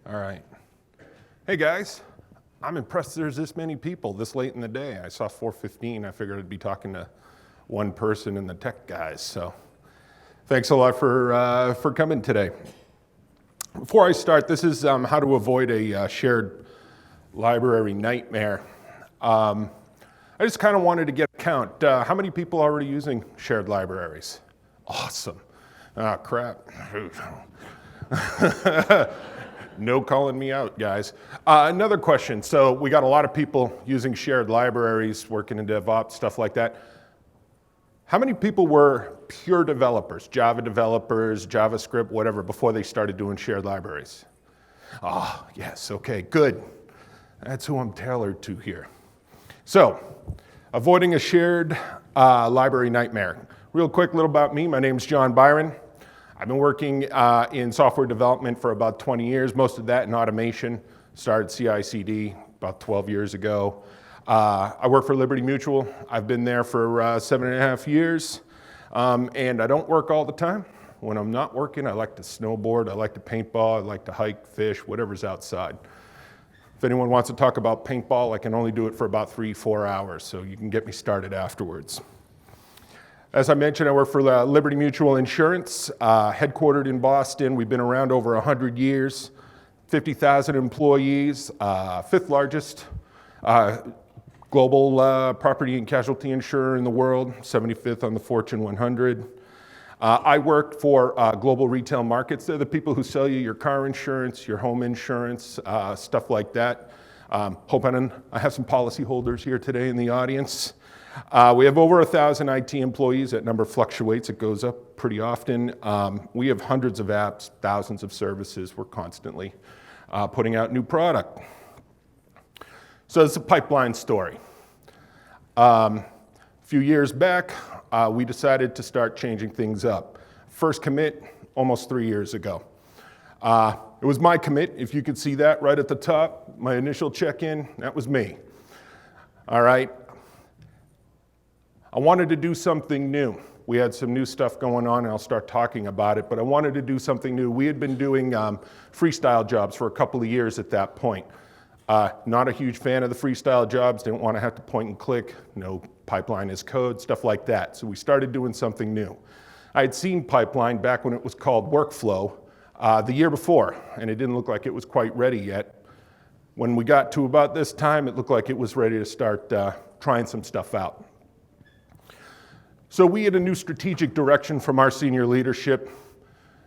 All right. Hey guys, I'm impressed there's this many people this late in the day. I saw 4:15. I figured I'd be talking to one person in the tech guys. So thanks a lot for coming today. Before I start, this is how to avoid a shared library nightmare. I just kind of wanted to get a count. How many people are already using shared libraries? Awesome. Ah, crap. No calling me out, guys. Another question. So we got a lot of people using shared libraries, working in DevOps, stuff like that. How many people were pure developers, Java developers, JavaScript, whatever, before they started doing shared libraries? Ah, yes, okay, good. That's who I'm tailored to here. So, avoiding a shared library nightmare. Real quick, little about me. My name's John Byron. I've been working in software development for about 20 years, most of that in automation. Started CI/CD about 12 years ago. I work for Liberty Mutual. I've been there for 7.5 years. And I don't work all the time. When I'm not working, I like to snowboard, I like to paintball, I like to hike, fish, whatever's outside. If anyone wants to talk about paintball, I can only do it for about 3-4 hours, so you can get me started afterwards. As I mentioned, I work for Liberty Mutual Insurance, headquartered in Boston. We've been around over 100 years, 50,000 employees, fifth largest global property and casualty insurer in the world, 75th on the Fortune 100. I work for global retail markets. They're the people who sell you your car insurance, your home insurance, stuff like that. I have some policyholders here today in the audience. We have over 1,000 IT employees. That number fluctuates. It goes up pretty often. We have hundreds of apps, thousands of services. We're constantly putting out new product. So it's a pipeline story. A few years back, we decided to start changing things up. First commit, almost 3 years ago. It was my commit, if you could see that right at the top, my initial check-in, that was me. All right. I wanted to do something new. We had some new stuff going on, and I'll start talking about it, but I wanted to do something new. We had been doing freestyle jobs for a couple of years at that point. Not a huge fan of the freestyle jobs, didn't want to have to point and click, no pipeline as code, stuff like that. So we started doing something new. I had seen pipeline back when it was called workflow the year before, and it didn't look like it was quite ready yet. When we got to about this time, it looked like it was ready to start trying some stuff out. So we had a new strategic direction from our senior leadership.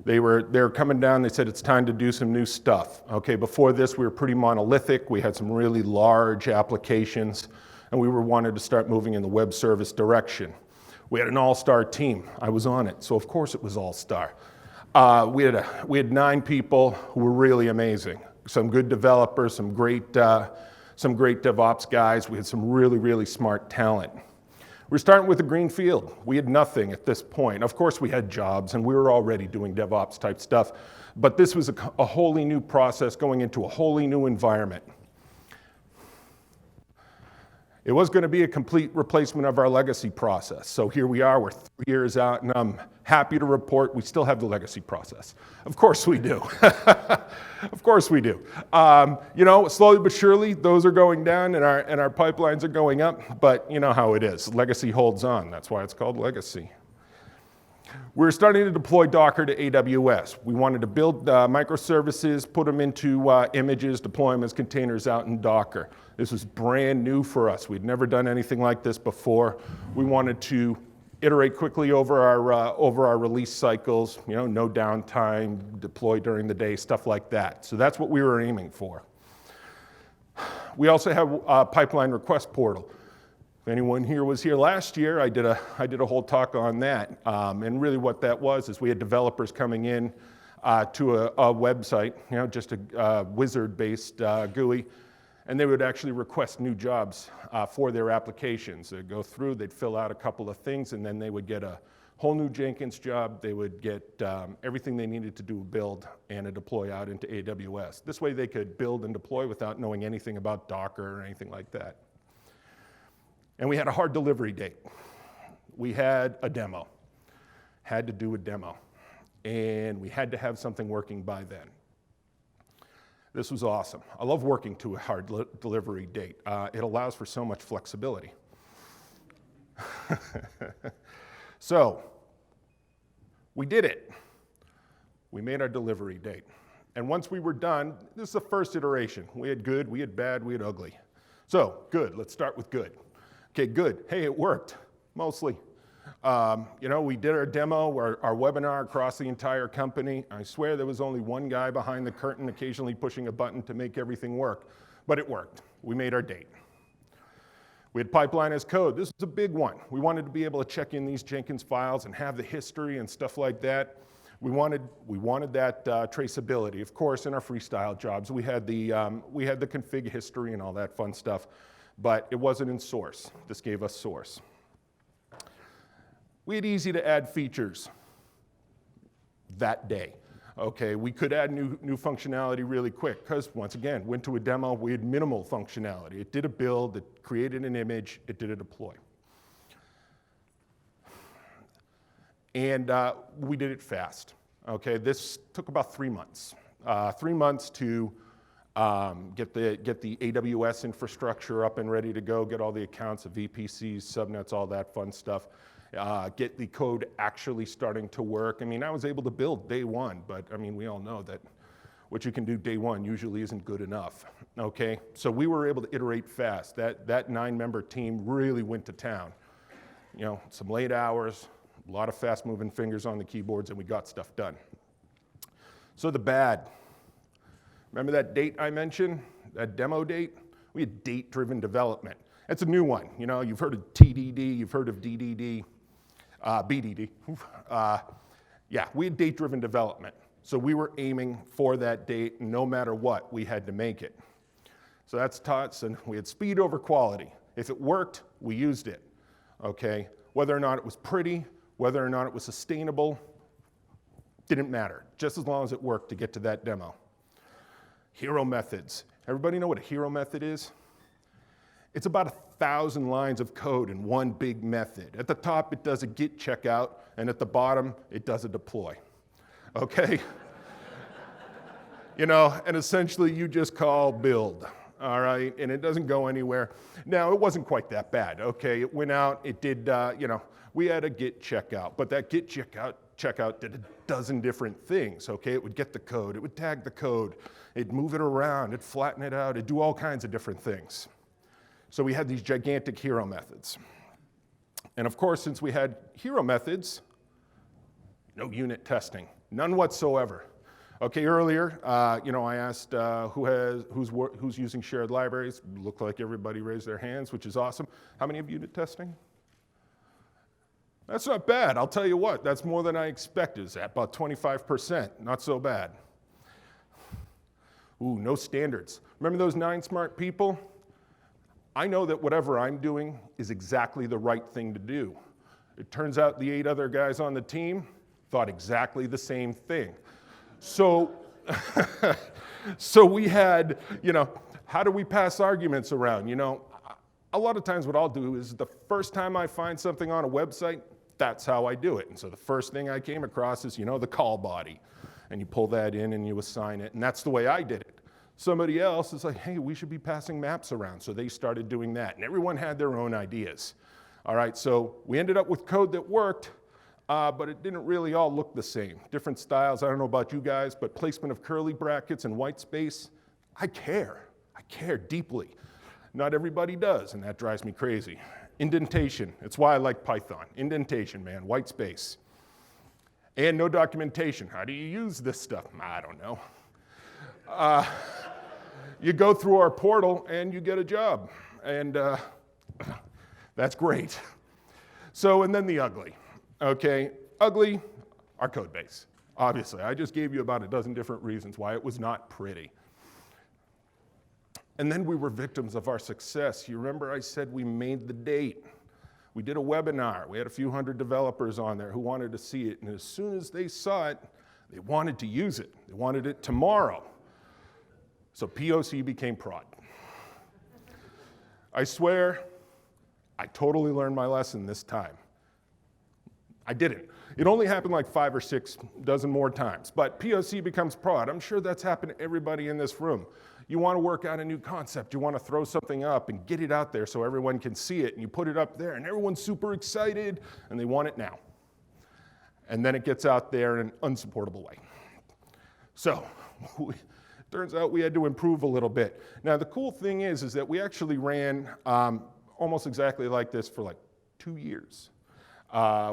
They were coming down, they said it's time to do some new stuff. Okay, before this we were pretty monolithic, we had some really large applications, and we wanted to start moving in the web service direction. We had an all-star team, I was on it, so of course it was all-star. We had 9 people who were really amazing. Some good developers, some great DevOps guys, we had some really, really smart talent. We're starting with a green field. We had nothing at this point. Of course we had jobs and we were already doing DevOps type stuff, but this was a wholly new process going into a wholly new environment. It was going to be a complete replacement of our legacy process. So here we are, we're 3 years out, and I'm happy to report we still have the legacy process. Of course we do. Of course we do. Slowly but surely, those are going down and our pipelines are going up, but you know how it is. Legacy holds on. That's why it's called legacy. We're starting to deploy Docker to AWS. We wanted to build microservices, put them into images, deploy them as containers out in Docker. This was brand new for us. We'd never done anything like this before. We wanted to iterate quickly over our release cycles, no downtime, deploy during the day, stuff like that. So that's what we were aiming for. We also have a pipeline request portal. If anyone here was here last year, I did a whole talk on that. And really what that was is we had developers coming in to a website, just a wizard-based GUI, and they would actually request new jobs for their applications. They'd go through, they'd fill out a couple of things, and then they would get a whole new Jenkins job. They would get everything they needed to do build and a deploy out into AWS. This way they could build and deploy without knowing anything about Docker or anything like that. And we had a hard delivery date. We had a demo, had to do a demo, and we had to have something working by then. This was awesome. I love working to a hard delivery date. It allows for so much flexibility. So, we did it. We made our delivery date. And once we were done, this is the first iteration. We had good, we had bad, we had ugly. So, good, let's start with good. Okay, good, hey, it worked, mostly. We did our demo, our webinar across the entire company. I swear there was only one guy behind the curtain occasionally pushing a button to make everything work, but it worked. We made our date. We had pipeline as code. This was a big one. We wanted to be able to check in these Jenkins files and have the history and stuff like that. We wanted that traceability. Of course, in our freestyle jobs, we had the config history and all that fun stuff, but it wasn't in source. This gave us source. We had easy to add features that day. Okay, we could add new functionality really quick because, once again, went to a demo, we had minimal functionality. It did a build, it created an image, it did a deploy. And we did it fast. Okay, this took about 3 months. 3 months to get the AWS infrastructure up and ready to go, get all the accounts, the VPCs, subnets, all that fun stuff. Get the code actually starting to work. I mean, I was able to build day one, but I mean, we all know that what you can do day one usually isn't good enough, okay? So we were able to iterate fast. That 9-member team really went to town. Some late hours, a lot of fast-moving fingers on the keyboards, and we got stuff done. So the bad. Remember that date I mentioned, that demo date? We had date-driven development. It's a new one. You've heard of TDD, you've heard of DDD. BDD. We had date-driven development. So we were aiming for that date, and no matter what, we had to make it. So that's tots, and we had speed over quality. If it worked, we used it, okay? Whether or not it was pretty, whether or not it was sustainable, didn't matter, just as long as it worked to get to that demo. Hero methods. Everybody know what a hero method is? It's about 1,000 lines of code in one big method. At the top, it does a git checkout, and at the bottom, it does a deploy, okay? And essentially, you just call build, all right? And it doesn't go anywhere. Now, it wasn't quite that bad, okay? It went out, it did, we had a git checkout, but that git checkout did a dozen different things, okay? It would get the code, it would tag the code, it'd move it around, it'd flatten it out, it'd do all kinds of different things. So we had these gigantic hero methods. And of course, since we had hero methods, no unit testing, none whatsoever. Okay, earlier, I asked who's using shared libraries. Looked like everybody raised their hands, which is awesome. How many have unit testing? That's not bad. I'll tell you what, that's more than I expected. It's at about 25%, not so bad. Ooh, no standards. Remember those 9 smart people? I know that whatever I'm doing is exactly the right thing to do. It turns out the 8 other guys on the team thought exactly the same thing. So, so we had, how do we pass arguments around? A lot of times what I'll do is the first time I find something on a website, that's how I do it. And so the first thing I came across is, the call body. And you pull that in and you assign it, and that's the way I did it. Somebody else is like, hey, we should be passing maps around. So they started doing that, and everyone had their own ideas. All right, so we ended up with code that worked, but it didn't really all look the same. Different styles, I don't know about you guys, but placement of curly brackets and white space, I care deeply. Not everybody does, and that drives me crazy. Indentation, it's why I like Python. Indentation, man, white space. And no documentation. How do you use this stuff? I don't know. You go through our portal and you get a job, and that's great. So, and then the ugly, okay? Ugly, our code base. Obviously, I just gave you about a dozen different reasons why it was not pretty. And then we were victims of our success. You remember I said we made the date. We did a webinar. We had a few hundred developers on there who wanted to see it, and as soon as they saw it, they wanted to use it. They wanted it tomorrow. So POC became prod. I swear, I totally learned my lesson this time. I didn't. It only happened like 5 or 6 dozen more times, but POC becomes prod. I'm sure that's happened to everybody in this room. You want to work out a new concept, you want to throw something up and get it out there so everyone can see it, and you put it up there and everyone's super excited and they want it now. And then it gets out there in an unsupportable way. So, turns out we had to improve a little bit. Now the cool thing is that we actually ran almost exactly like this for like 2 years.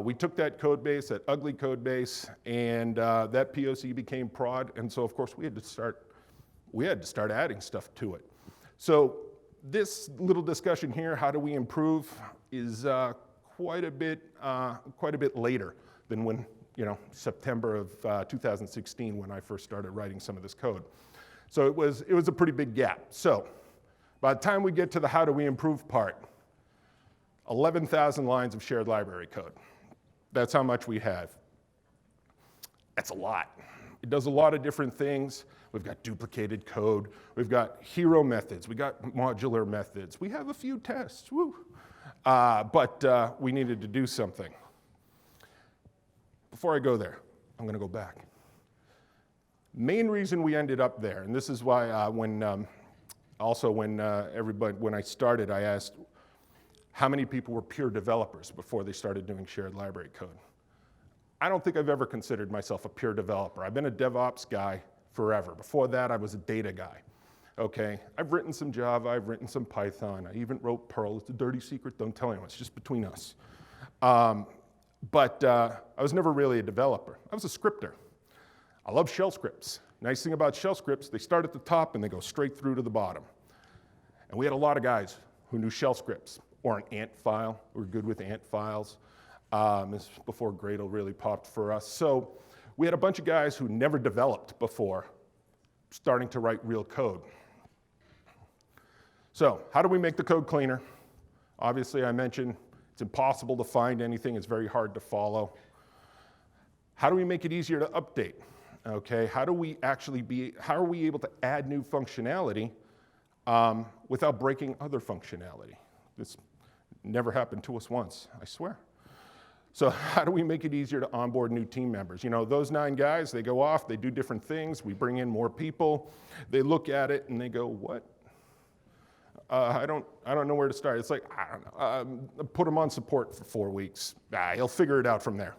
We took that code base, that ugly code base, and that POC became prod, and so of course we had to start adding stuff to it. So this little discussion here, how do we improve, is quite a bit later than when, September of 2016 when I first started writing some of this code. So it was a pretty big gap. So by the time we get to the how do we improve part, 11,000 lines of shared library code. That's how much we have. That's a lot. It does a lot of different things. We've got duplicated code. We've got hero methods. We got modular methods. We have a few tests, woo. But we needed to do something. Before I go there, I'm gonna go back. Main reason we ended up there, and this is why when I started, I asked how many people were pure developers before they started doing shared library code. I don't think I've ever considered myself a pure developer. I've been a DevOps guy forever. Before that, I was a data guy, okay? I've written some Java, I've written some Python, I even wrote Perl. It's a dirty secret, don't tell anyone, it's just between us. But I was never really a developer. I was a scripter. I love shell scripts. Nice thing about shell scripts, they start at the top and they go straight through to the bottom. And we had a lot of guys who knew shell scripts or an ant file. We were good with ant files. This was before Gradle really popped for us. So we had a bunch of guys who never developed before starting to write real code. So how do we make the code cleaner? Obviously, I mentioned it's impossible to find anything. It's very hard to follow. How do we make it easier to update? Okay, how are we able to add new functionality without breaking other functionality? This never happened to us once, I swear. So how do we make it easier to onboard new team members? Those 9 guys, they go off, they do different things, we bring in more people, they look at it and they go, what? I don't know where to start. It's like, I don't know, put him on support for 4 weeks. He'll figure it out from there.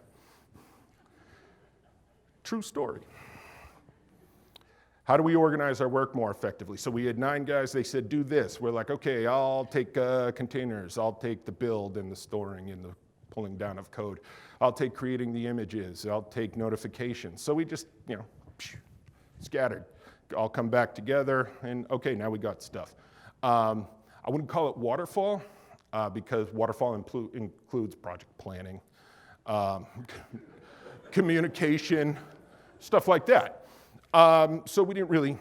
True story. How do we organize our work more effectively? So we had 9 guys, they said, do this. We're like, okay, I'll take containers, I'll take the build and the storing and the pulling down of code. I'll take creating the images, I'll take notifications. So we just, scattered. All come back together and okay, now we got stuff. I wouldn't call it waterfall because waterfall includes project planning, communication, stuff like that. So we didn't really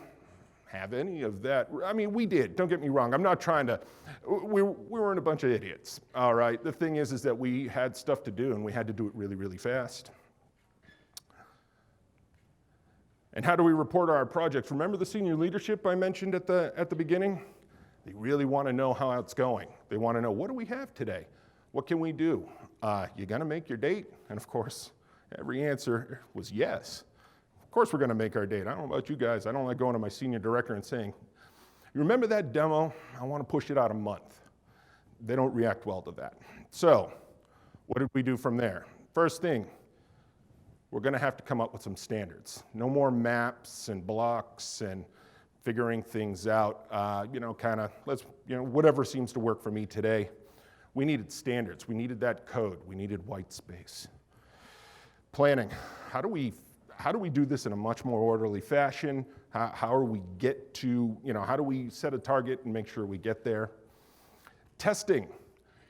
have any of that. I mean, we did, don't get me wrong. I'm not trying to, we weren't a bunch of idiots, all right? The thing is that we had stuff to do and we had to do it really, really fast. And how do we report our projects? Remember the senior leadership I mentioned at the beginning? They really want to know how it's going. They want to know, what do we have today? What can we do? You gonna make your date? And of course, every answer was yes. Of course we're gonna make our date. I don't know about you guys, I don't like going to my senior director and saying, you remember that demo? I want to push it out a month. They don't react well to that. So, what did we do from there? First thing, we're gonna have to come up with some standards. No more maps and blocks and figuring things out, whatever seems to work for me today. We needed standards, we needed that code, we needed white space. Planning, how do we do this in a much more orderly fashion? How do we get to, how do we set a target and make sure we get there? Testing,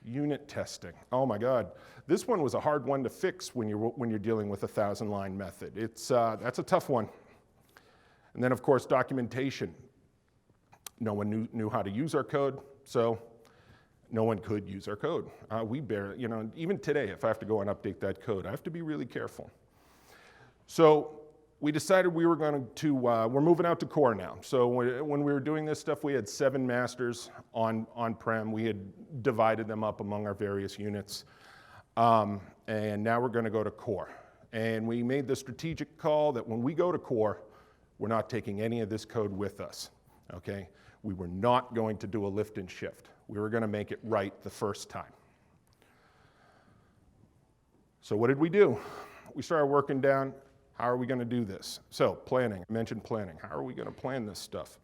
unit testing. Oh my God, this one was a hard one to fix when you're dealing with a 1,000-line method. That's a tough one. And then of course, documentation. No one knew how to use our code, so no one could use our code. We barely, even today, if I have to go and update that code, I have to be really careful. So we decided we were going to, we're moving out to core now. So when we were doing this stuff, we had 7 masters on-prem. We had divided them up among our various units. And now we're going to go to core. And we made the strategic call that when we go to core, we're not taking any of this code with us, okay? We were not going to do a lift and shift. We were gonna make it right the first time. So what did we do? We started working down, how are we gonna do this? So planning, I mentioned planning. How are we gonna plan this stuff?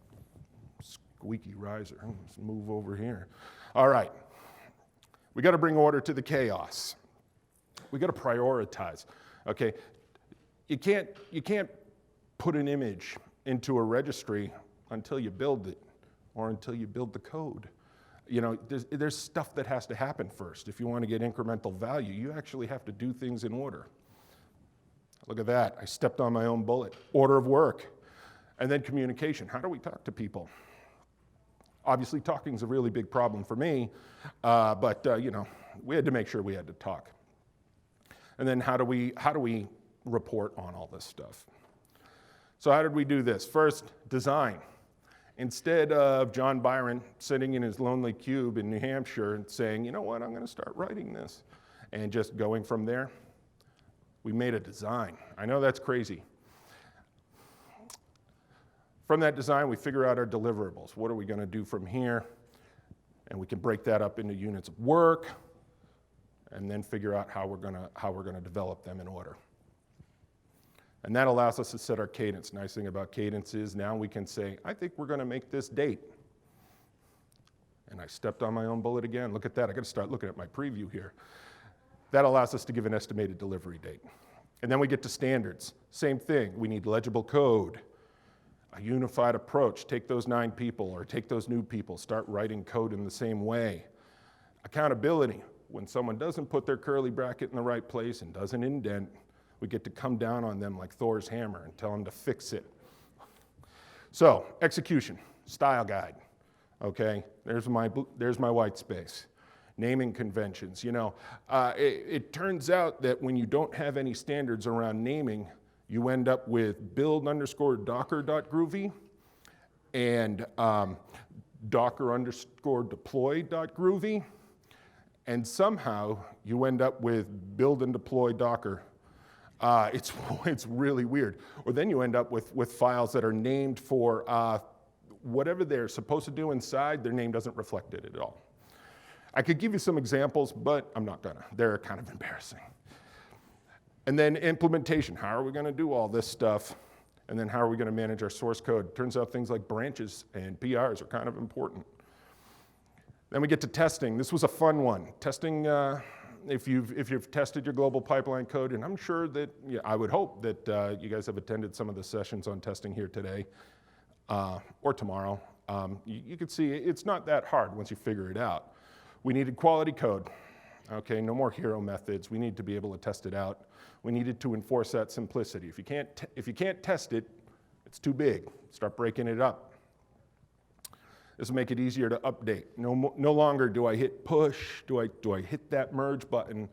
Squeaky riser, let's move over here. All right, we gotta bring order to the chaos. We gotta prioritize, okay? You can't put an image into a registry until you build it or until you build the code. You know, there's stuff that has to happen first. If you want to get incremental value, you actually have to do things in order. Look at that, I stepped on my own bullet. Order of work, and then communication. How do we talk to people? Obviously, talking is a really big problem for me, but you know, we had to make sure we had to talk. And then how do we report on all this stuff? So how did we do this? First, design. Instead of John Byron sitting in his lonely cube in New Hampshire and saying, you know what, I'm going to start writing this, and just going from there, we made a design. I know that's crazy. From that design, we figure out our deliverables. What are we going to do from here? And we can break that up into units of work, and then figure out how we're going to develop them in order. And that allows us to set our cadence. Nice thing about cadence is now we can say, I think we're going to make this date. And I stepped on my own bullet again. Look at that. I got to start looking at my preview here. That allows us to give an estimated delivery date. And then we get to standards. Same thing. We need legible code, a unified approach. Take those 9 people or take those new people. Start writing code in the same way. Accountability. When someone doesn't put their curly bracket in the right place and doesn't indent, we get to come down on them like Thor's hammer and tell them to fix it. So, execution, style guide, okay? There's my white space. Naming conventions, you know. It turns out that when you don't have any standards around naming, you end up with build_docker.groovy and docker_deploy.groovy, and somehow you end up with build and deploy Docker. It's really weird. Or then you end up with files that are named for whatever they're supposed to do inside, their name doesn't reflect it at all. I could give you some examples, but I'm not gonna. They're kind of embarrassing. And then implementation. How are we gonna do all this stuff? And then how are we gonna manage our source code? Turns out things like branches and PRs are kind of important. Then we get to testing. This was a fun one. Testing, if you've tested your global pipeline code, and I'm sure that, I would hope that you guys have attended some of the sessions on testing here today or tomorrow. You can see it's not that hard once you figure it out. We needed quality code. Okay, no more hero methods. We need to be able to test it out. We needed to enforce that simplicity. If you can't test it, it's too big. Start breaking it up. This will make it easier to update. No longer do I hit push, do I hit that merge button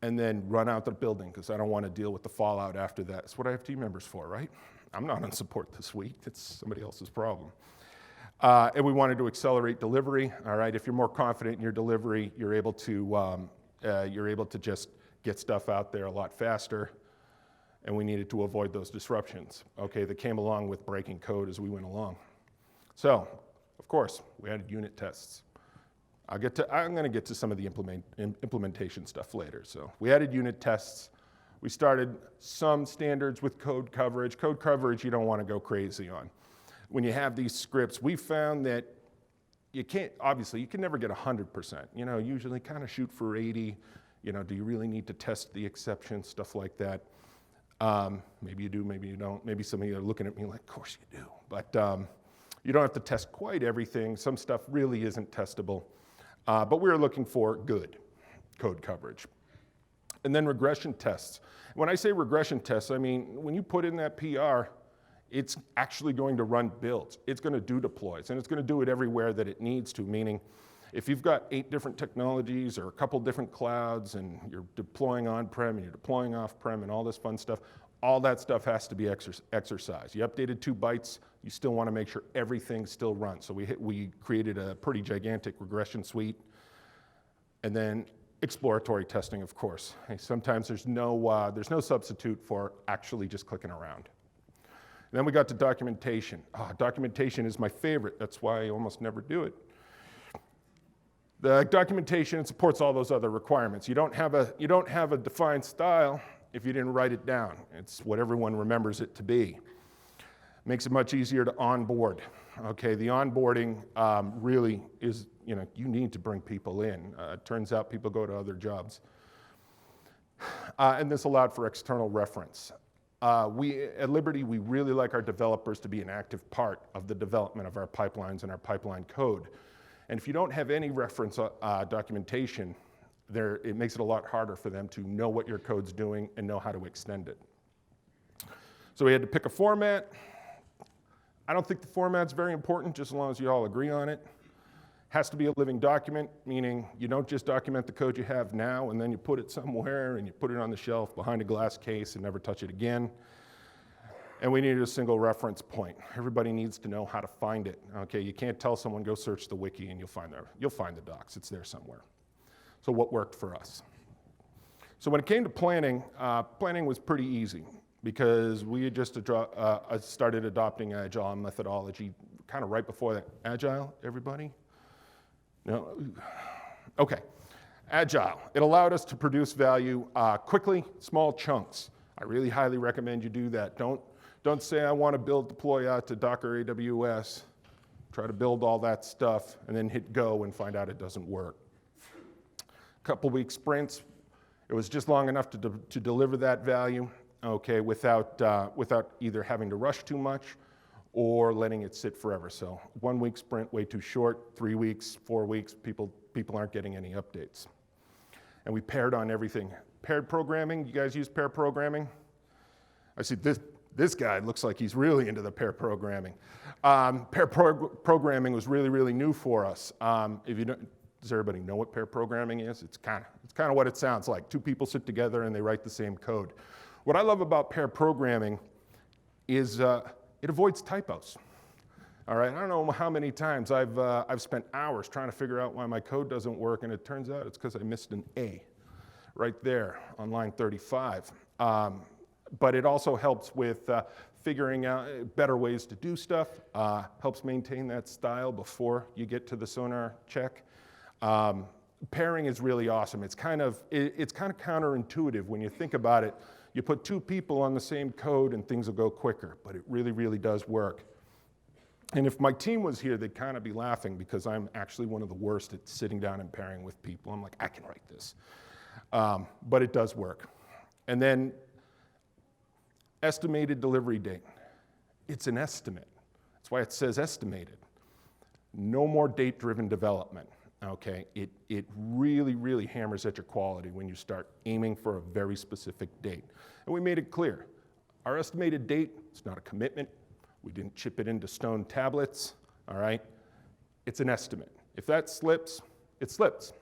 and then run out the building because I don't want to deal with the fallout after that. That's what I have team members for, right? I'm not on support this week. It's somebody else's problem. And we wanted to accelerate delivery. All right, if you're more confident in your delivery, you're able to just get stuff out there a lot faster. And we needed to avoid those disruptions, okay, that came along with breaking code as we went along. So, of course, we added unit tests. I'm going to get to some of the implementation stuff later. So we added unit tests. We started some standards with code coverage. Code coverage you don't want to go crazy on. When you have these scripts, we found that you can never get 100%. You know, usually kind of shoot for 80. You know, do you really need to test the exceptions, stuff like that? Maybe you do, maybe you don't. Maybe some of you are looking at me like, of course you do. But you don't have to test quite everything. Some stuff really isn't testable. But we were looking for good code coverage. And then regression tests. When I say regression tests, I mean, when you put in that PR, it's actually going to run builds. It's going to do deploys, and it's going to do it everywhere that it needs to, meaning if you've got 8 different technologies or a couple different clouds and you're deploying on-prem and you're deploying off-prem and all this fun stuff, all that stuff has to be exercised. You updated 2 bytes, you still want to make sure everything still runs. So we created a pretty gigantic regression suite. And then Exploratory testing, of course. Sometimes there's no substitute for actually just clicking around. And then we got to documentation. Documentation is my favorite. That's why I almost never do it. The documentation supports all those other requirements. You don't have a defined style if you didn't write it down. It's what everyone remembers it to be. Makes it much easier to onboard. Okay, the onboarding really is, you need to bring people in. It turns out people go to other jobs. And this allowed for external reference. We at Liberty, we really like our developers to be an active part of the development of our pipelines and our pipeline code. And if you don't have any reference documentation, it makes it a lot harder for them to know what your code's doing and know how to extend it. So we had to pick a format. I don't think the format's very important, just as long as you all agree on it. Has to be a living document, meaning you don't just document the code you have now and then you put it somewhere and you put it on the shelf behind a glass case and never touch it again. And we needed a single reference point. Everybody needs to know how to find it. Okay, you can't tell someone go search the wiki and you'll find the docs. It's there somewhere. So what worked for us? So when it came to planning, planning was pretty easy because we had just started adopting Agile methodology kind of right before that. Agile, everybody? No? Okay. Agile. It allowed us to produce value quickly, small chunks. I really highly recommend you do that. Don't say I want to build deploy out to Docker AWS, try to build all that stuff, and then hit go and find out it doesn't work. Couple week sprints. It was just long enough to deliver that value, okay, without either having to rush too much or letting it sit forever. So 1 week sprint, way too short. 3 weeks, 4 weeks, people aren't getting any updates. And we paired on everything. Paired programming, you guys use pair programming? I see this guy looks like he's really into the pair programming. Programming was really, really new for us. If you don't, does everybody know what pair programming is? It's kind of what it sounds like. Two people sit together and they write the same code. What I love about pair programming is it avoids typos. All right, I don't know how many times I've spent hours trying to figure out why my code doesn't work, and it turns out it's because I missed an A right there on line 35. But it also helps with figuring out better ways to do stuff, helps maintain that style before you get to the sonar check. Pairing is really awesome. It's kind of counterintuitive when you think about it. You put two people on the same code and things will go quicker, but it really, really does work. And if my team was here, they'd kind of be laughing because I'm actually one of the worst at sitting down and pairing with people. I'm like, I can write this. But it does work. And then estimated delivery date. It's an estimate. That's why it says estimated. No more date-driven development. Okay, it really, really hammers at your quality when you start aiming for a very specific date. And we made it clear. Our estimated date, it's not a commitment. We didn't chip it into stone tablets, all right? It's an estimate. If that slips, it slips.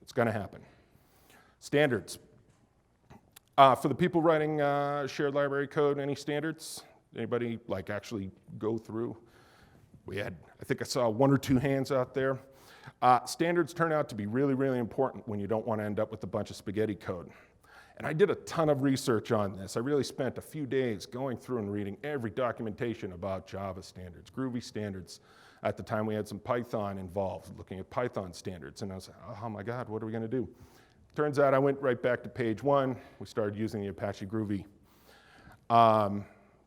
It's gonna happen. Standards. For the people writing shared library code, any standards? Anybody like actually go through? I think I saw 1 or 2 hands out there. Standards turn out to be really, really important when you don't want to end up with a bunch of spaghetti code. And I did a ton of research on this. I really spent a few days going through and reading every documentation about Java standards, Groovy standards. At the time, we had some Python involved, looking at Python standards. And I was like, oh my God, what are we going to do? Turns out I went right back to page 1. We started using the Apache Groovy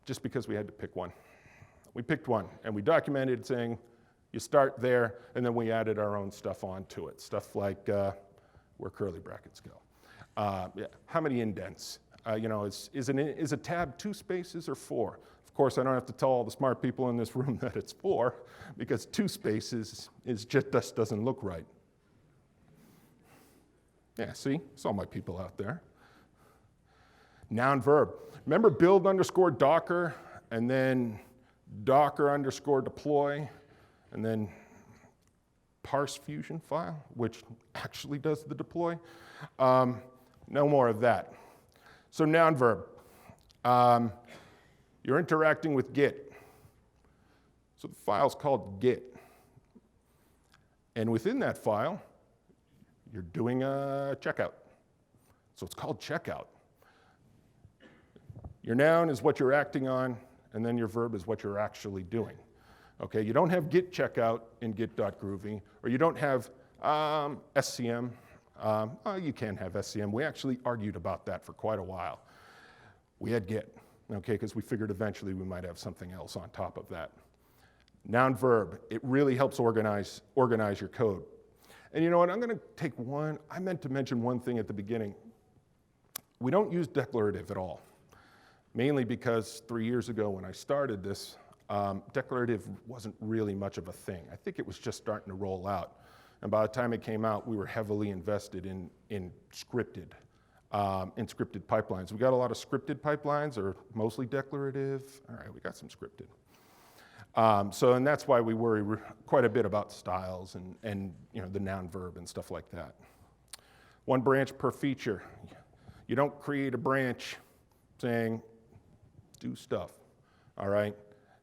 just because we had to pick one. We picked one, and we documented saying, you start there, and then we added our own stuff onto it. Stuff like where curly brackets go. Yeah. How many indents? Is a tab 2 spaces or 4? Of course, I don't have to tell all the smart people in this room that it's 4, because 2 spaces just doesn't look right. Yeah, see? Saw my people out there. Noun verb. Remember build _ Docker, and then Docker _ deploy, and then parse Fusion file, which actually does the deploy. No more of that. So noun verb. You're interacting with Git. So the file's called Git. And within that file, You're doing a checkout. So it's called checkout. Your noun is what you're acting on, and then your verb is what you're actually doing. Okay, you don't have git checkout in git.groovy, or you don't have SCM. You can have SCM. We actually argued about that for quite a while. We had git, okay, because we figured eventually we might have something else on top of that. Noun verb, it really helps organize your code. And you know what, I'm going to take one, I meant to mention one thing at the beginning. We don't use declarative at all, mainly because 3 years ago when I started this, declarative wasn't really much of a thing. I think it was just starting to roll out. And by the time it came out, we were heavily invested in scripted pipelines. We got a lot of scripted pipelines, or mostly declarative. All right, we got some scripted. And that's why we worry quite a bit about styles and the noun verb and stuff like that. One branch per feature. You don't create a branch saying, do stuff, all right?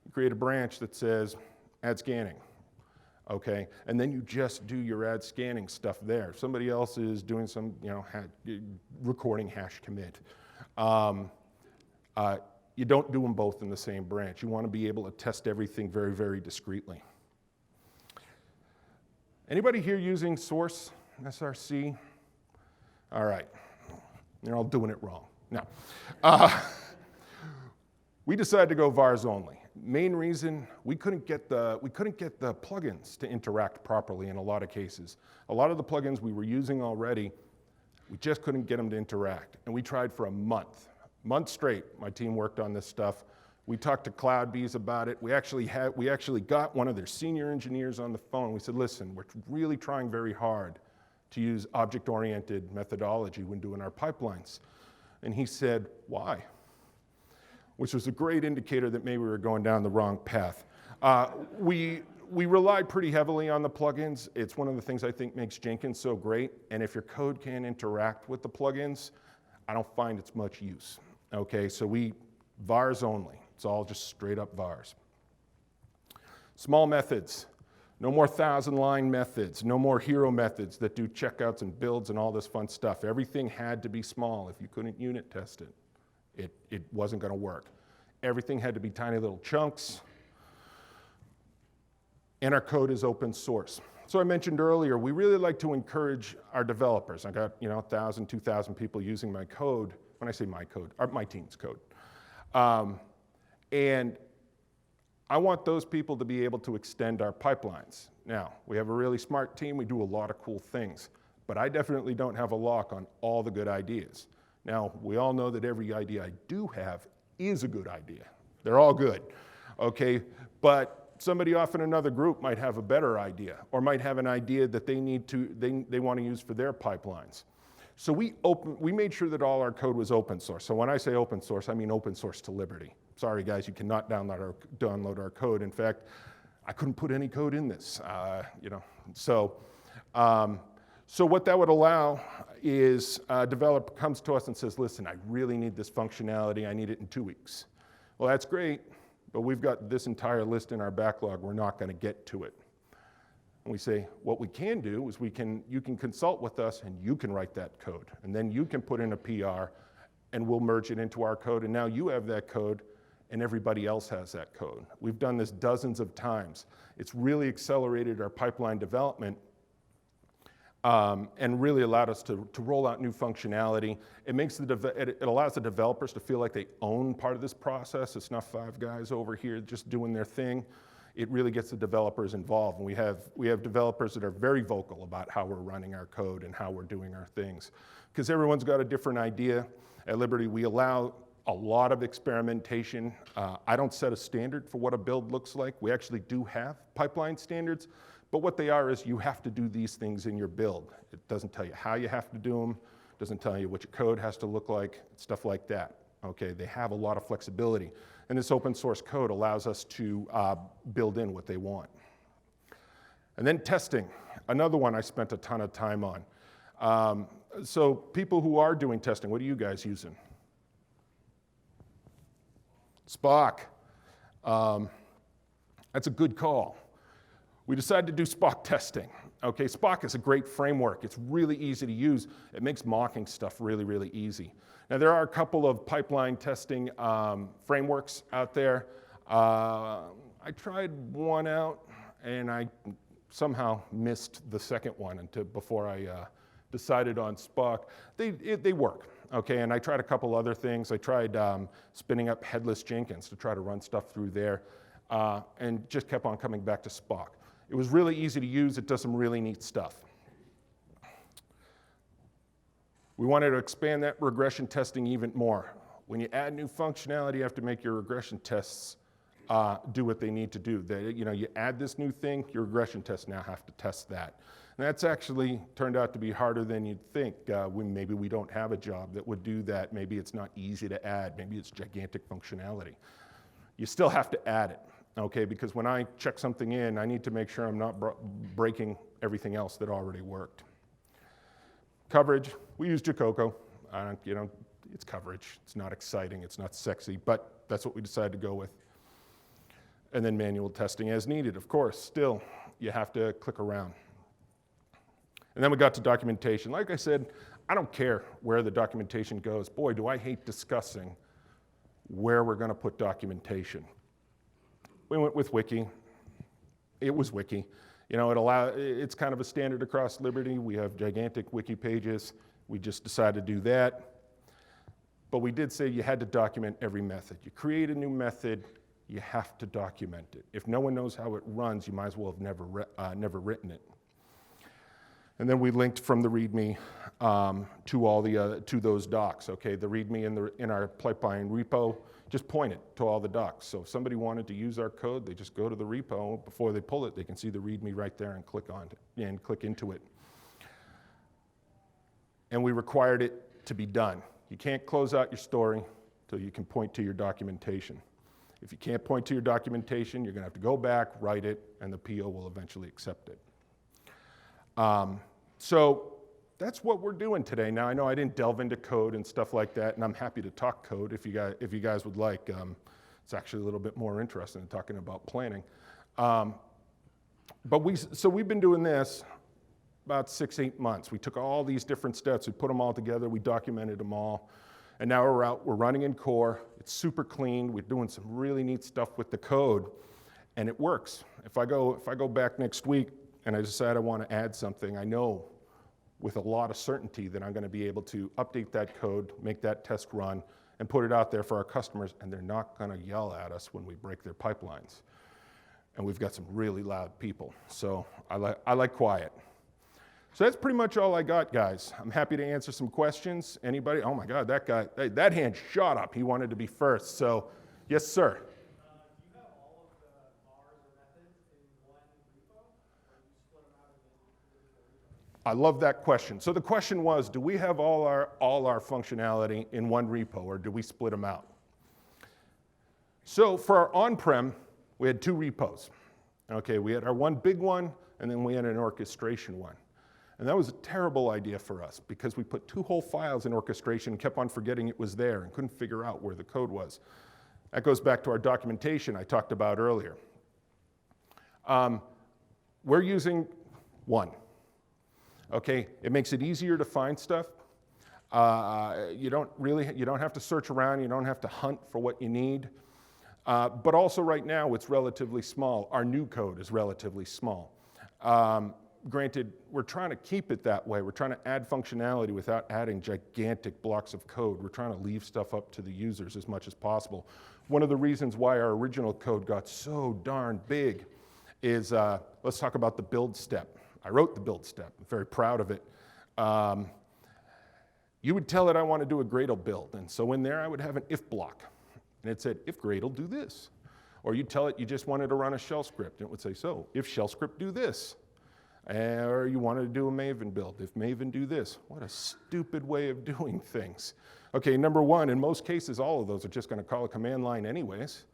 You create a branch that says, add scanning, okay? And then you just do your add scanning stuff there. Somebody else is doing some, recording hash commit. You don't do them both in the same branch. You want to be able to test everything very, very discreetly. Anybody here using source, SRC? All right, you're all doing it wrong. Now, we decided to go VARs only. Main reason, we couldn't get the plugins to interact properly in a lot of cases. A lot of the plugins we were using already, we just couldn't get them to interact. And we tried for a month straight. My team worked on this stuff. We talked to CloudBees about it. We actually got one of their senior engineers on the phone. We said, listen, we're really trying very hard to use object-oriented methodology when doing our pipelines. And he said, why? Which was a great indicator that maybe we were going down the wrong path. We rely pretty heavily on the plugins. It's one of the things I think makes Jenkins so great. And if your code can't interact with the plugins, I don't find it's much use. Okay, so VARs only. It's all just straight up VARs. Small methods. No more 1,000-line methods. No more hero methods that do checkouts and builds and all this fun stuff. Everything had to be small. If you couldn't unit test it, it wasn't going to work. Everything had to be tiny little chunks. And our code is open source. So I mentioned earlier, we really like to encourage our developers. I got 1,000, 2,000 people using my code. When I say my code, my team's code. And I want those people to be able to extend our pipelines. Now, we have a really smart team. We do a lot of cool things. But I definitely don't have a lock on all the good ideas. Now, we all know that every idea I do have is a good idea. They're all good, okay? But somebody off in another group might have a better idea, or might have an idea that they want to use for their pipelines. So we made sure that all our code was open source. So when I say open source, I mean open source to liberty. Sorry guys, you cannot download our code. In fact, I couldn't put any code in this, So what that would allow is a developer comes to us and says, listen, I really need this functionality. I need it in 2 weeks. Well, that's great, but we've got this entire list in our backlog. We're not going to get to it. And we say, what we can do is you can consult with us and you can write that code. And then you can put in a PR and we'll merge it into our code. And now you have that code and everybody else has that code. We've done this dozens of times. It's really accelerated our pipeline development and really allowed us to roll out new functionality. It allows the developers to feel like they own part of this process. It's not 5 guys over here just doing their thing. It really gets the developers involved. And we have developers that are very vocal about how we're running our code and how we're doing our things. Because everyone's got a different idea. At Liberty, we allow a lot of experimentation. I don't set a standard for what a build looks like. We actually do have pipeline standards. But what they are is you have to do these things in your build. It doesn't tell you how you have to do them. It doesn't tell you what your code has to look like, stuff like that. Okay, they have a lot of flexibility. And this open source code allows us to build in what they want. And then testing, another one I spent a ton of time on. So people who are doing testing, what are you guys using? Spock. That's a good call. We decided to do Spock testing. Okay, Spock is a great framework. It's really easy to use. It makes mocking stuff really, really easy. Now, there are a couple of pipeline testing frameworks out there. I tried one out, and I somehow missed the second one before I decided on Spock. They work, okay? And I tried a couple other things. I tried spinning up headless Jenkins to try to run stuff through there, and just kept on coming back to Spock. It was really easy to use. It does some really neat stuff. We wanted to expand that regression testing even more. When you add new functionality, you have to make your regression tests do what they need to do. You add this new thing, your regression tests now have to test that. And that's actually turned out to be harder than you'd think. Maybe we don't have a job that would do that. Maybe it's not easy to add. Maybe it's gigantic functionality. You still have to add it, okay? Because when I check something in, I need to make sure I'm not breaking everything else that already worked. Coverage, we use Jacoco. It's coverage. It's not exciting. It's not sexy, but that's what we decided to go with. And then manual testing as needed. Of course, still, you have to click around. And then we got to documentation. Like I said, I don't care where the documentation goes. Boy, do I hate discussing where we're going to put documentation. We went with Wiki. It was Wiki. It's kind of a standard across Liberty. We have gigantic Wiki pages. We just decided to do that. But we did say you had to document every method. You create a new method, you have to document it. If no one knows how it runs, you might as well have never written it. And then we linked from the README to those docs. Okay, the README in our pipeline repo, just point it to all the docs. So if somebody wanted to use our code, they just go to the repo. Before they pull it, they can see the README right there and click on it and click into it. And we required it to be done. You can't close out your story until you can point to your documentation. If you can't point to your documentation, you're going to have to go back, write it, and the PO will eventually accept it. So that's what we're doing today. Now, I know I didn't delve into code and stuff like that, and I'm happy to talk code if you guys would like. It's actually a little bit more interesting than talking about planning. So we've been doing this about 6-8 months. We took all these different steps, we put them all together, we documented them all, and now we're out, we're running in core. It's super clean. We're doing some really neat stuff with the code, and it works. If I go back next week and I decide I want to add something, I know with a lot of certainty that I'm going to be able to update that code, make that test run, and put it out there for our customers, and they're not going to yell at us when we break their pipelines. And we've got some really loud people, so I like quiet. So that's pretty much all I got, guys. I'm happy to answer some questions. Anybody? Oh my God, that guy, that hand shot up. He wanted to be first. So, yes, sir. Do you have all of the VARs or methods in one repo, or do you split them out into individual repos? I love that question. So the question was, do we have all our functionality in one repo, or do we split them out? So for our on-prem, we had 2 repos. Okay, we had our one big one, and then we had an orchestration one. And that was a terrible idea for us because we put 2 whole files in orchestration and kept on forgetting it was there and couldn't figure out where the code was. That goes back to our documentation I talked about earlier. We're using one. Okay, it makes it easier to find stuff. You don't have to search around, you don't have to hunt for what you need. But also right now it's relatively small. Our new code is relatively small. Granted, we're trying to keep it that way. We're trying to add functionality without adding gigantic blocks of code. We're trying to leave stuff up to the users as much as possible. One of the reasons why our original code got so darn big is, let's talk about the build step. I wrote the build step. I'm very proud of it. You would tell it I want to do a Gradle build, and so in there I would have an if block. And it said, if Gradle, do this. Or you'd tell it you just wanted to run a shell script, and it would say, so, if shell script, do this. Or you wanted to do a Maven build. If Maven, do this. What a stupid way of doing things. Okay, number one, in most cases, all of those are just going to call a command line anyways.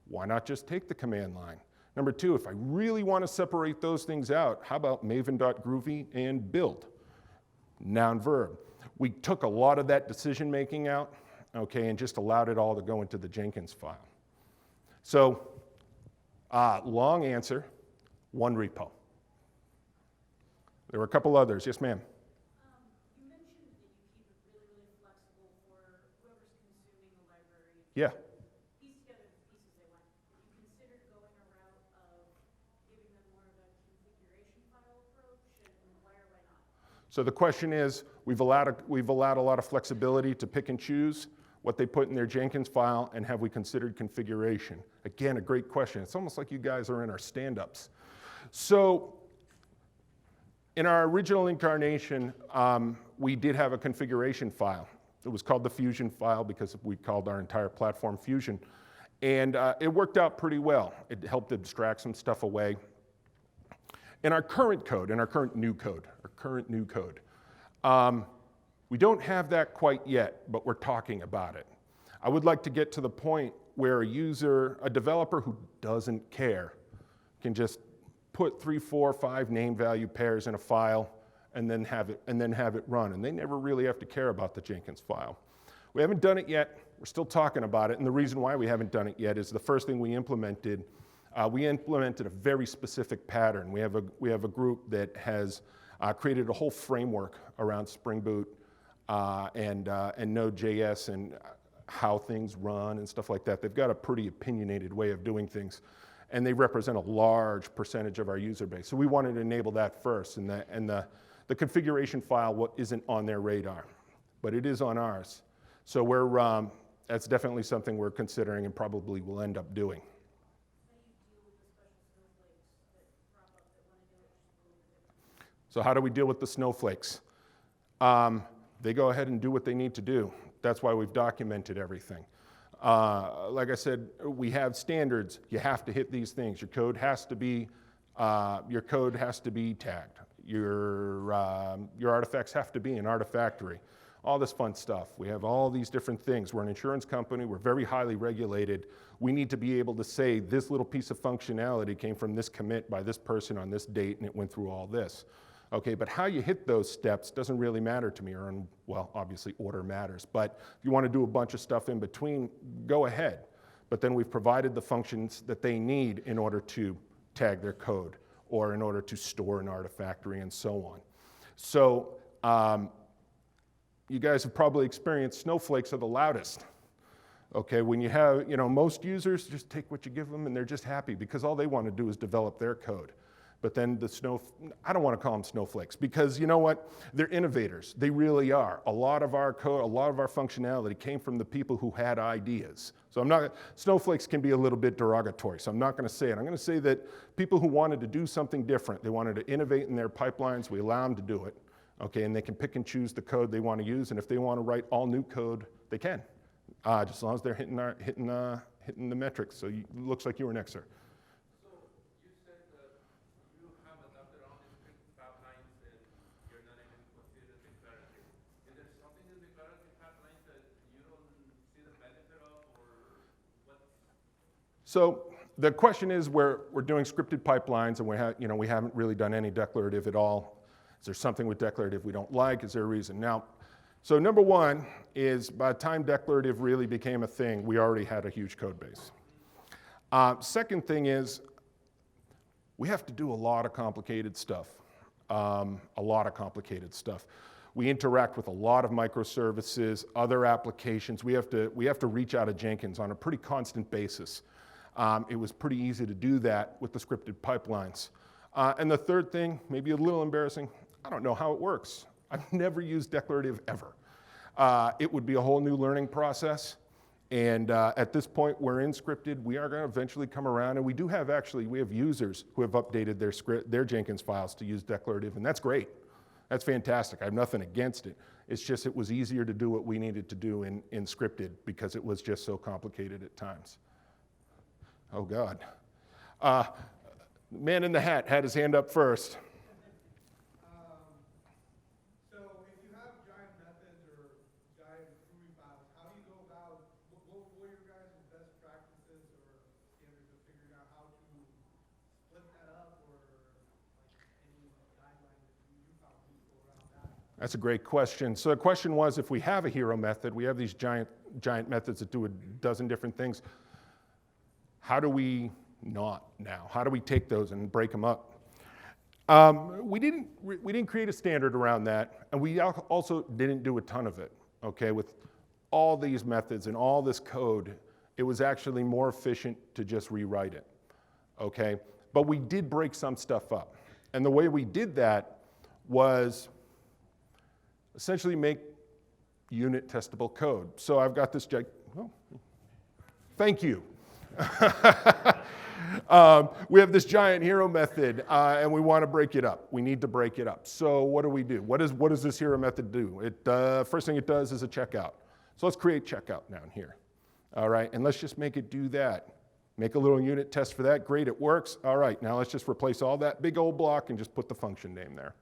Why not just take the command line? Number two, if I really want to separate those things out, how about maven.groovy and build? Noun, verb. We took a lot of that decision making out, okay, and just allowed it all to go into the Jenkins file. So, long answer, one repo. There were a couple others. Yes, ma'am. You mentioned that you keep it really, really flexible for whoever's consuming the library. Yeah. Piece together the pieces they want. Have you considered going a route of giving them more of a configuration file approach, and why or why not? So the question is, we've allowed a lot of flexibility to pick and choose what they put in their Jenkins file, and have we considered configuration? Again, a great question. It's almost like you guys are in our stand-ups. So in our original incarnation, we did have a configuration file. It was called the Fusion file because we called our entire platform Fusion. And it worked out pretty well. It helped abstract some stuff away. In our current code, in our current new code, we don't have that quite yet, but we're talking about it. I would like to get to the point where a developer who doesn't care, can just put 3, 4, 5 name value pairs in a file and then have it run. And they never really have to care about the Jenkins file. We haven't done it yet. We're still talking about it. And the reason why we haven't done it yet is the first thing we implemented a very specific pattern. We have a group that has created a whole framework around Spring Boot and Node.js and how things run and stuff like that. They've got a pretty opinionated way of doing things, and they represent a large percentage of our user base. So we wanted to enable that first, and the configuration file isn't on their radar, but it is on ours. So that's definitely something we're considering and probably will end up doing. So how do we deal with the snowflakes? They go ahead and do what they need to do. That's why we've documented everything. Like I said, we have standards. You have to hit these things. Your code has to be tagged. Your artifacts have to be in Artifactory. All this fun stuff. We have all these different things. We're an insurance company. We're very highly regulated. We need to be able to say this little piece of functionality came from this commit by this person on this date, and it went through all this. Okay, but how you hit those steps doesn't really matter to me, well, obviously order matters, but if you want to do a bunch of stuff in between, go ahead. But then we've provided the functions that they need in order to tag their code or in order to store an Artifactory and so on. So you guys have probably experienced snowflakes are the loudest. Okay, when you have, most users just take what you give them and they're just happy because all they want to do is develop their code. But then I don't want to call them snowflakes because you know what? They're innovators. They really are. A lot of our code, a lot of our functionality came from the people who had ideas. So snowflakes can be a little bit derogatory, so I'm not going to say it. I'm going to say that people who wanted to do something different, they wanted to innovate in their pipelines, we allow them to do it. Okay, and they can pick and choose the code they want to use, and if they want to write all new code, they can. Just as long as they're hitting the metrics. So it looks like you were next, sir. So the question is, we're doing scripted pipelines, and we haven't really done any declarative at all. Is there something with declarative we don't like? Is there a reason? Now, so number one is by the time declarative really became a thing, we already had a huge code base. Second thing is we have to do a lot of complicated stuff. We interact with a lot of microservices, other applications. We have to reach out of Jenkins on a pretty constant basis. It was pretty easy to do that with the scripted pipelines. And the third thing, maybe a little embarrassing, I don't know how it works. I've never used declarative ever. It would be a whole new learning process. And at this point, we're in scripted. We are going to eventually come around. And we have users who have updated their Jenkins files to use declarative. And that's great. That's fantastic. I have nothing against it. It's just it was easier to do what we needed to do in scripted because it was just so complicated at times. Oh, God. Man in the hat had his hand up first. So if you have giant methods or giant GUI files, how do you go about, what are your guys' best practices or standards of figuring out how to split that up or any guidelines that you found useful around that? That's a great question. So the question was, if we have a hero method, we have these giant methods that do a dozen different things. How do we not now? How do we take those and break them up? We didn't create a standard around that, and we also didn't do a ton of it, okay? With all these methods and all this code, it was actually more efficient to just rewrite it, okay? But we did break some stuff up. And the way we did that was essentially make unit testable code. So I've got this, oh, thank you. We have this giant hero method, and we want to break it up. We need to break it up. So what do we do? What does this hero method do? First thing it does is a checkout. So let's create checkout down here. All right, and let's just make it do that. Make a little unit test for that. Great, it works. All right, now let's just replace all that big old block and just put the function name there.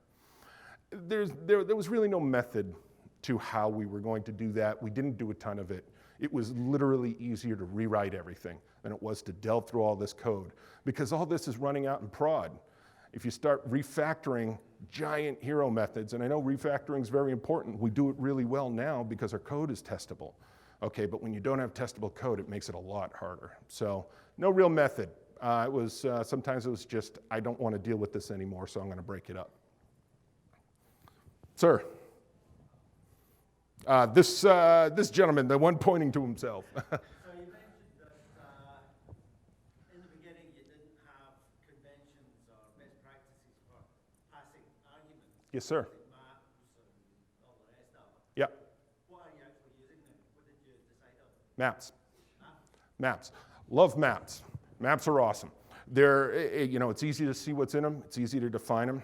There was really no method to how we were going to do that. We didn't do a ton of it. It was literally easier to rewrite everything than it was to delve through all this code, because all this is running out in prod. If you start refactoring giant hero methods, and I know refactoring is very important, we do it really well now because our code is testable. Okay, but when you don't have testable code, it makes it a lot harder. So no real method. Sometimes it was just, I don't want to deal with this anymore, so I'm going to break it up. Sir. This gentleman, the one pointing to himself. So you mentioned that in the beginning you didn't have conventions or best practices for passing arguments. Yes, sir. Like maps and all the rest of it. Yeah. What are you actually using then? What did you decide on? Maps. Maps. Love maps. Maps are awesome. It's easy to see what's in them. It's easy to define them.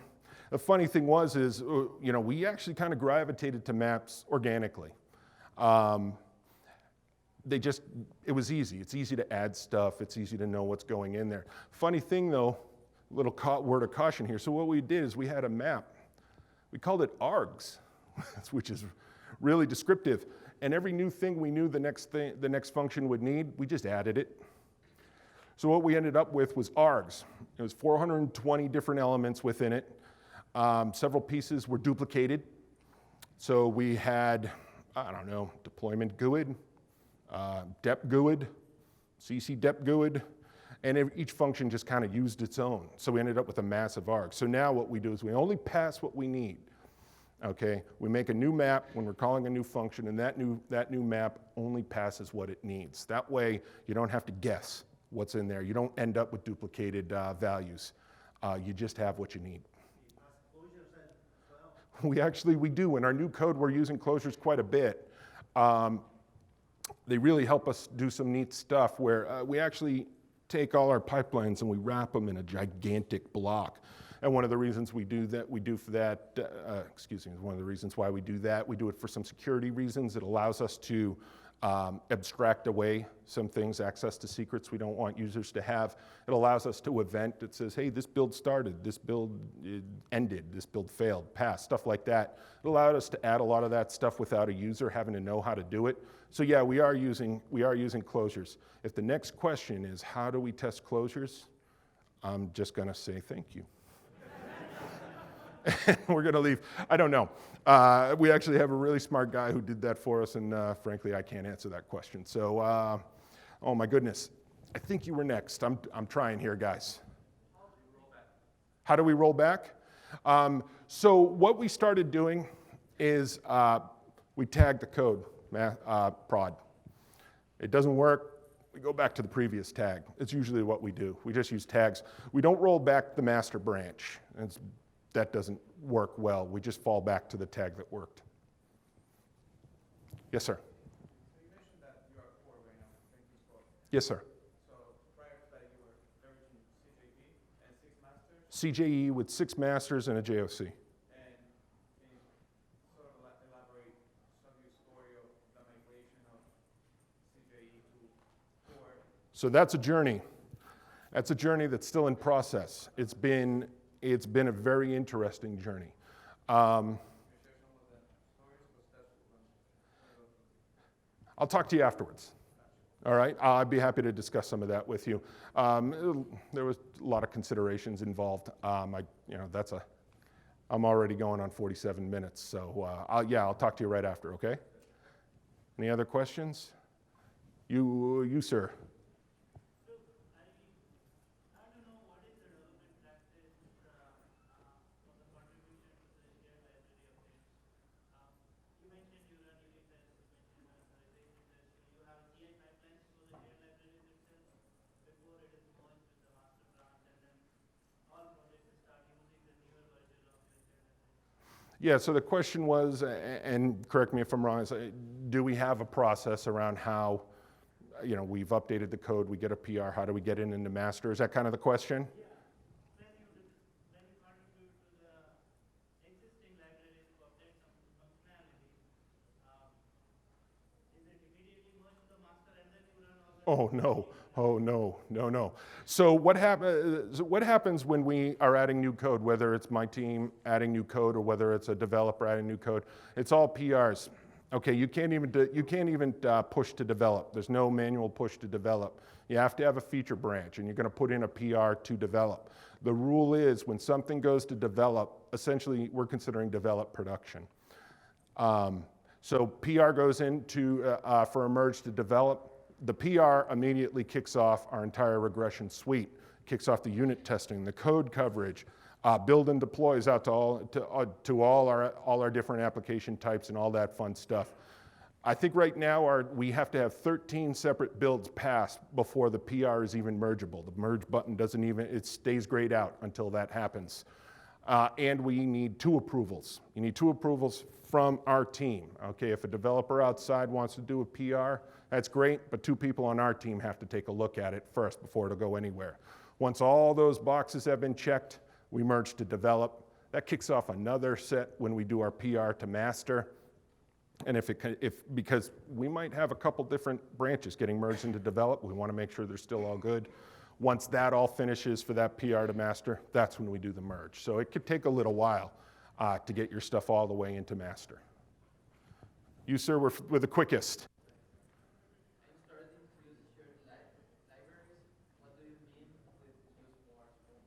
The funny thing is, we actually kind of gravitated to maps organically. It was easy. It's easy to add stuff. It's easy to know what's going in there. Funny thing though, little word of caution here. So what we did is we had a map. We called it args, which is really descriptive. And every new thing we knew the next function would need, we just added it. So what we ended up with was args. It was 420 different elements within it. Several pieces were duplicated. So we had, deployment GUID, dep GUID, CC dep GUID, and each function just kind of used its own. So we ended up with a massive arg. So now what we do is we only pass what we need. Okay, we make a new map when we're calling a new function, and that new map only passes what it needs. That way, you don't have to guess what's in there. You don't end up with duplicated values. You just have what you need. We do. In our new code, we're using closures quite a bit. They really help us do some neat stuff where we actually take all our pipelines and we wrap them in a gigantic block. And one of the reasons we do that, one of the reasons why we do that, we do it for some security reasons. It allows us to abstract away some things, access to secrets we don't want users to have. It allows us to event that says, hey, this build started, this build ended, this build failed, passed, stuff like that. It allowed us to add a lot of that stuff without a user having to know how to do it. So yeah, we are using closures. If the next question is, how do we test closures? I'm just gonna say thank you. We're going to leave. I don't know. We actually have a really smart guy who did that for us, and frankly, I can't answer that question. So, oh my goodness. I think you were next. I'm trying here, guys. How do we roll back? So what we started doing is we tagged the code, prod. It doesn't work. We go back to the previous tag. It's usually what we do. We just use tags. We don't roll back the master branch. That doesn't work well. We just fall back to the tag that worked. Yes, sir. So you mentioned that you are 4 right now, Jenkins 4. Yes, sir. So prior to that, you were leveraging CJE and 6 masters? CJE with 6 masters and a JOC. And can you sort of elaborate some of your story of the migration of CJE to 4? So that's a journey. That's a journey that's still in process. It's been a very interesting journey. I'll talk to you afterwards. All right, I'd be happy to discuss some of that with you. There was a lot of considerations involved. I'm already going on 47 minutes, so I'll talk to you right after. Okay? Any other questions? You sir. I don't know what is the relevant practice Yeah, so the question was, and correct me if I'm wrong, is do we have a process around how, we've updated the code, we get a PR, how do we get it into master? Is that kind of the question? When you contribute to the existing libraries to update some functionality, is it immediately merged to the master and then you run all that? Oh, no. Oh, no, no, no. So what happens when we are adding new code, whether it's my team adding new code or whether it's a developer adding new code? It's all PRs. Okay, you can't even push to develop. There's no manual push to develop. You have to have a feature branch, and you're going to put in a PR to develop. The rule is when something goes to develop, essentially we're considering develop production. So PR goes into for a merge to develop. The PR immediately kicks off our entire regression suite, kicks off the unit testing, the code coverage, build and deploys out to all our different application types and all that fun stuff. I think right now we have to have 13 separate builds passed before the PR is even mergeable. The merge button it stays grayed out until that happens. And we need 2 approvals. You need 2 approvals from our team. Okay, if a developer outside wants to do a PR, that's great, but 2 people on our team have to take a look at it first before it'll go anywhere. Once all those boxes have been checked, we merge to develop. That kicks off another set when we do our PR to master. And because we might have a couple different branches getting merged into develop, we want to make sure they're still all good. Once that all finishes for that PR to master, that's when we do the merge. So it could take a little while to get your stuff all the way into master. You, sir, were the quickest. I'm starting to use shared libraries. What do you mean with use VARs only?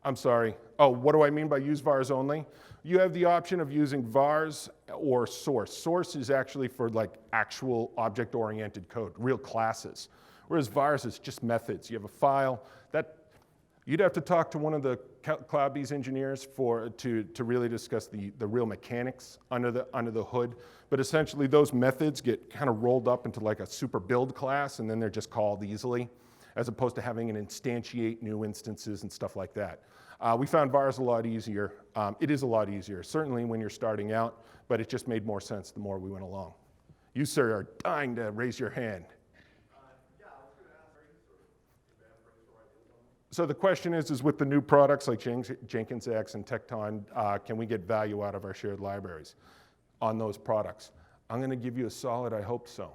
I'm sorry. Oh, what do I mean by use VARs only? You have the option of using VARs or source. Source is actually for like actual object-oriented code, real classes. Whereas VARs is just methods. You have a file that you'd have to talk to one of the cloud-based engineers to really discuss the real mechanics under the hood. But essentially, those methods get kind of rolled up into like a super build class, and then they're just called easily, as opposed to having an instantiate new instances and stuff like that. We found VARs a lot easier. It is a lot easier, certainly when you're starting out, but it just made more sense the more we went along. You, sir, are dying to raise your hand. So the question is with the new products like Jenkins X and Tekton, can we get value out of our shared libraries on those products? I'm going to give you a solid, I hope so.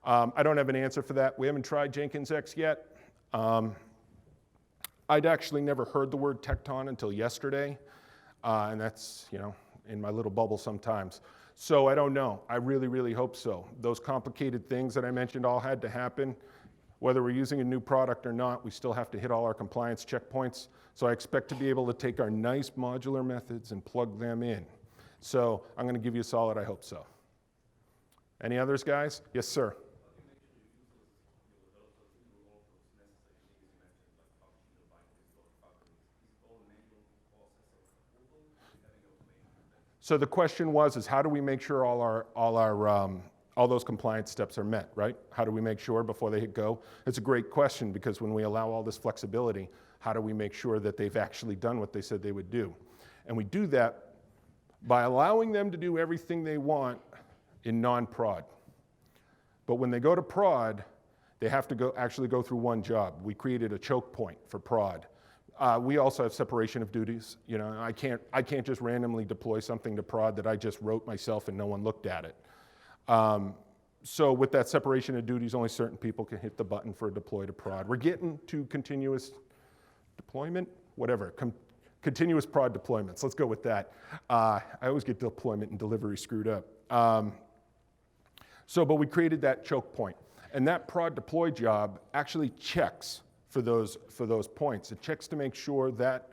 I don't have an answer for that. We haven't tried Jenkins X yet. I'd actually never heard the word Tekton until yesterday, and that's, in my little bubble sometimes. So I don't know. I really, really hope so. Those complicated things that I mentioned all had to happen. Whether we're using a new product or not, we still have to hit all our compliance checkpoints. So I expect to be able to take our nice modular methods and plug them in. So I'm going to give you a solid, I hope so. Any others, guys? Yes, sir. So the question is how do we make sure all those compliance steps are met, right? How do we make sure before they hit go? It's a great question because when we allow all this flexibility, how do we make sure that they've actually done what they said they would do? And we do that by allowing them to do everything they want in non-prod. But when they go to prod, they have to actually go through one job. We created a choke point for prod. We also have separation of duties. I can't just randomly deploy something to prod that I just wrote myself and no one looked at it. So with that separation of duties, only certain people can hit the button for deploy to prod. We're getting to continuous deployment, whatever, continuous prod deployments. Let's go with that. I always get deployment and delivery screwed up. But we created that choke point. And that prod deploy job actually checks for those points. It checks to make sure that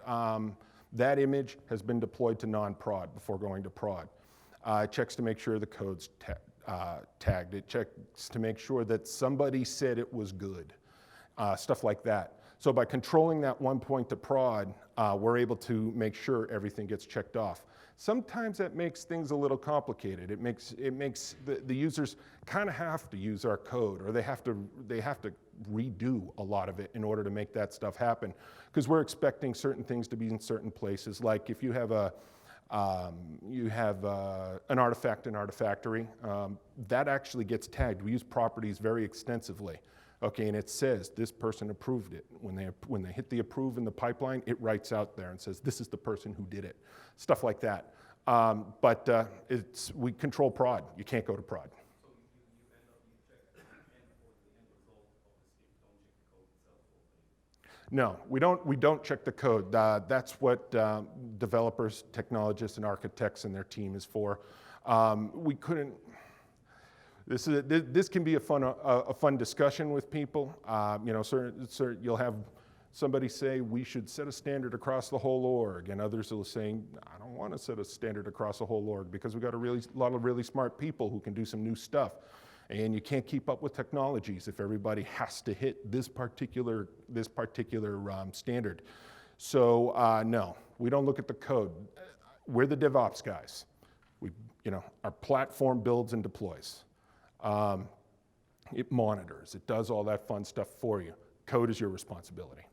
that image has been deployed to non-prod before going to prod. It checks to make sure the code's tagged. It checks to make sure that somebody said it was good, stuff like that. So by controlling that one point to prod, we're able to make sure everything gets checked off. Sometimes that makes things a little complicated. It makes the users kind of have to use our code, or they have to redo a lot of it in order to make that stuff happen. Because we're expecting certain things to be in certain places. Like if you have You have an artifact and artifactory. That actually gets tagged. We use properties very extensively. Okay, and it says this person approved it. When they hit the approve in the pipeline, it writes out there and says this is the person who did it. Stuff like that. But we control prod. You can't go to prod. No, we don't check the code. That's what developers, technologists, and architects and their team is for. We couldn't. This can be a fun discussion with people. You know, you'll have somebody say we should set a standard across the whole org, and others will say I don't want to set a standard across the whole org because we've got a lot of really smart people who can do some new stuff. And you can't keep up with technologies if everybody has to hit this particular standard. So no, we don't look at the code. We're the DevOps guys. Our platform builds and deploys. It monitors. It does all that fun stuff for you. Code is your responsibility.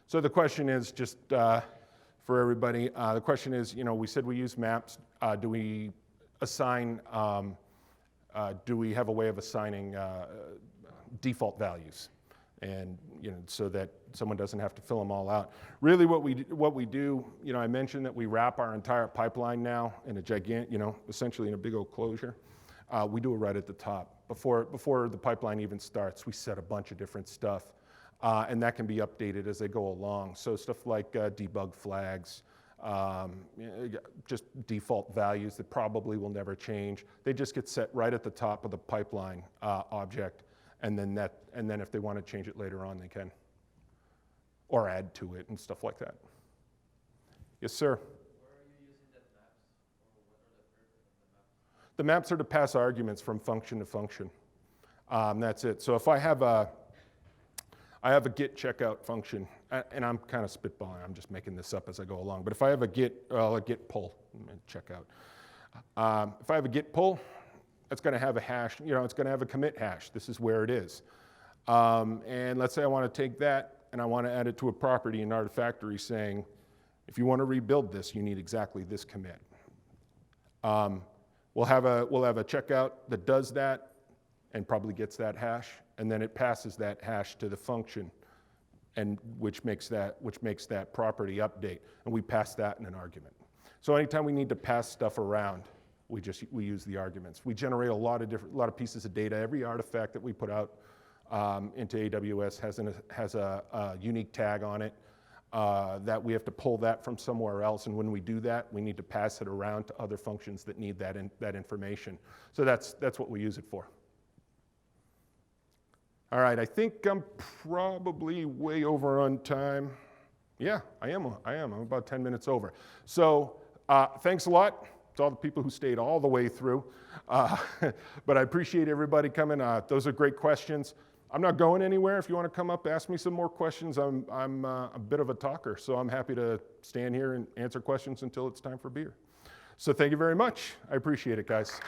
So the question is just for everybody. The question is, we said we use maps. Do we assign? Do we have a way of assigning default values, and so that someone doesn't have to fill them all out? Really, what we do, I mentioned that we wrap our entire pipeline now in a gigantic, essentially in a big old closure. We do it right at the top before the pipeline even starts. We set a bunch of different stuff. And that can be updated as they go along. So stuff like debug flags, just default values that probably will never change. They just get set right at the top of the pipeline object, and then if they want to change it later on, they can, or add to it and stuff like that. Yes, sir. Where are you using that maps, or what are the purpose of the maps? The maps are to pass arguments from function to function. That's it. So if I have a git checkout function, and I'm kind of spitballing, I'm just making this up as I go along, but if I have a git pull, checkout. If I have a git pull, it's going to have a hash, it's going to have a commit hash. This is where it is. And let's say I want to take that and I want to add it to a property in Artifactory saying, if you want to rebuild this, you need exactly this commit. We'll have a checkout that does that and probably gets that hash, and then it passes that hash to the function, and which makes that property update, and we pass that in an argument. So anytime we need to pass stuff around, we use the arguments. We generate a lot of pieces of data. Every artifact that we put out into AWS has a unique tag on it that we have to pull that from somewhere else, and when we do that, we need to pass it around to other functions that need that information. So that's what we use it for. All right, I think I'm probably way over on time. Yeah, I am. I'm about 10 minutes over. So thanks a lot to all the people who stayed all the way through. But I appreciate everybody coming. Those are great questions. I'm not going anywhere. If you want to come up, ask me some more questions. I'm a bit of a talker, so I'm happy to stand here and answer questions until it's time for beer. So thank you very much. I appreciate it, guys.